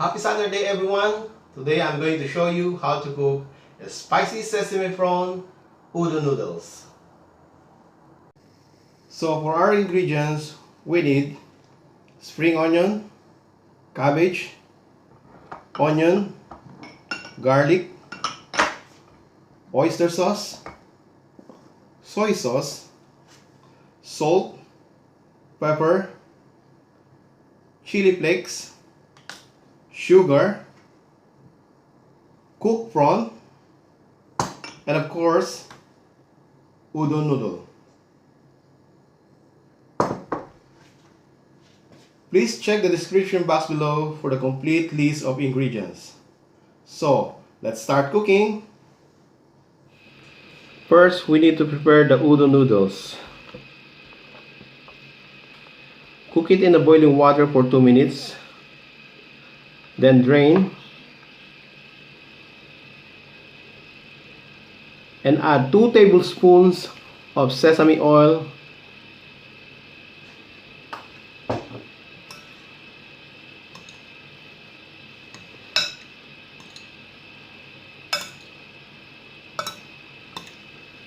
Happy Saturday everyone! Today I'm going to show you how to cook a spicy sesame prawn udon noodles. So for our ingredients, we need spring onion, cabbage, onion, garlic, oyster sauce, soy sauce, salt, pepper, chili flakes, sugar, cooked prawn, and of course, udon noodle. Please check the description box below for the complete list of ingredients. So, let's start cooking. First, we need to prepare the udon noodles. Cook it in the boiling water for 2 minutes. Then drain. And add 2 tablespoons of sesame oil.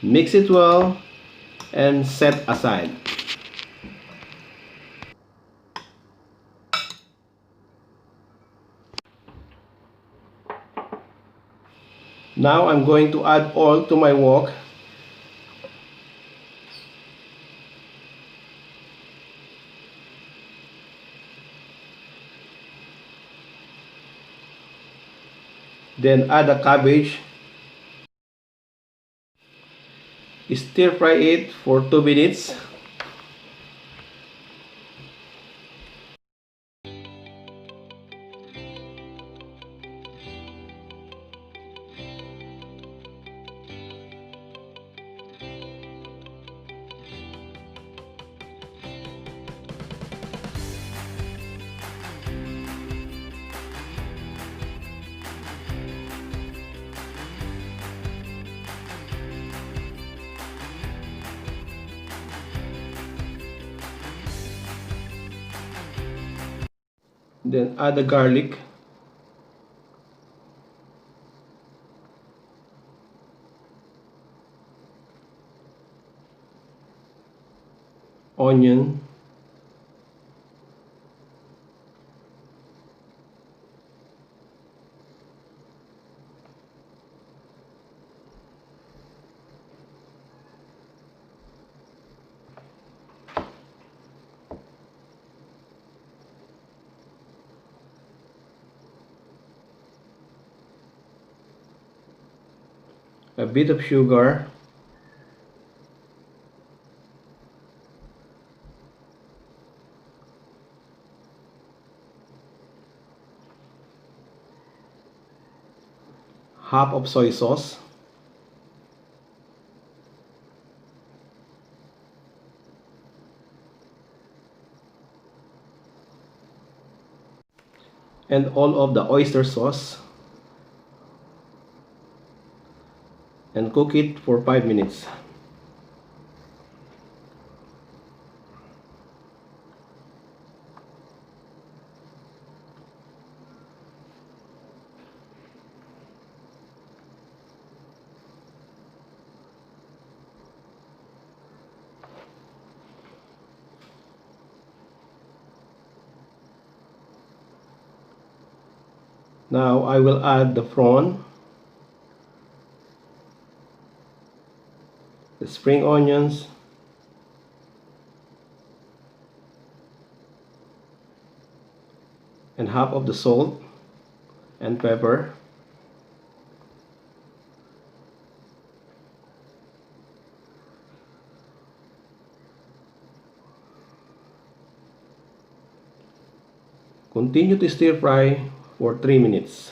Mix it well and set aside. Now I'm going to add oil to my wok. Then add the cabbage. Stir fry it for 2 minutes. Then add the garlic, onion, a bit of sugar, half of soy sauce, and all of the oyster sauce, and cook it for 5 minutes. Now I will add the prawn, the spring onions, and half of the salt and pepper. Continue to stir fry for 3 minutes.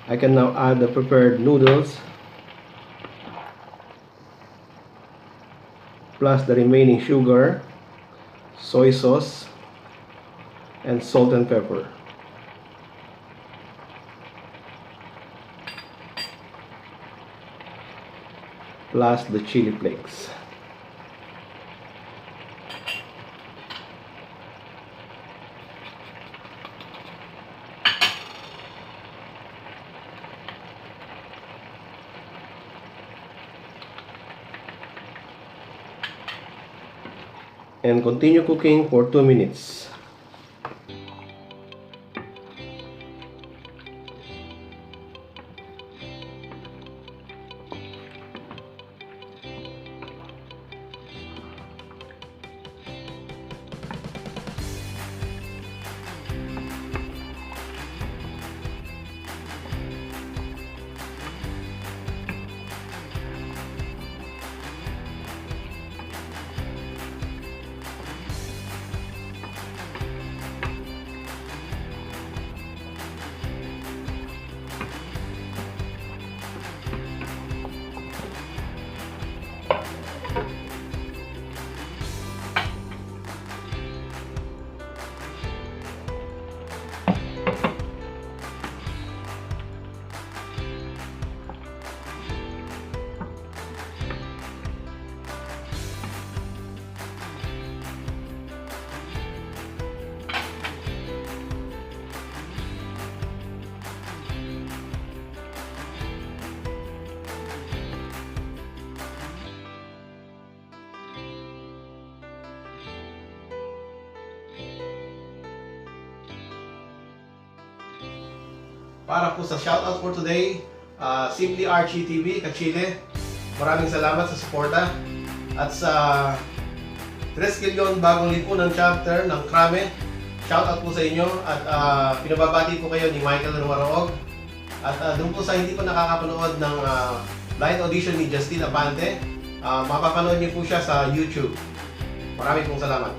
I can now add the prepared noodles plus the remaining sugar, soy sauce, and salt and pepper. plus the chili flakes. And continue cooking for 2 minutes. Para po sa shoutout for today, Simply Archie TV, Kachile. Maraming salamat sa suporta. At sa 3 kilyon bagong lipunang chapter ng Krame, shoutout po sa inyo. At pinababati po kayo ni Michael Rumaroog. At doon po sa hindi po nakakapanood ng blind audition ni Justine Apante, mapapanood niyo po siya sa YouTube. Maraming pong salamat.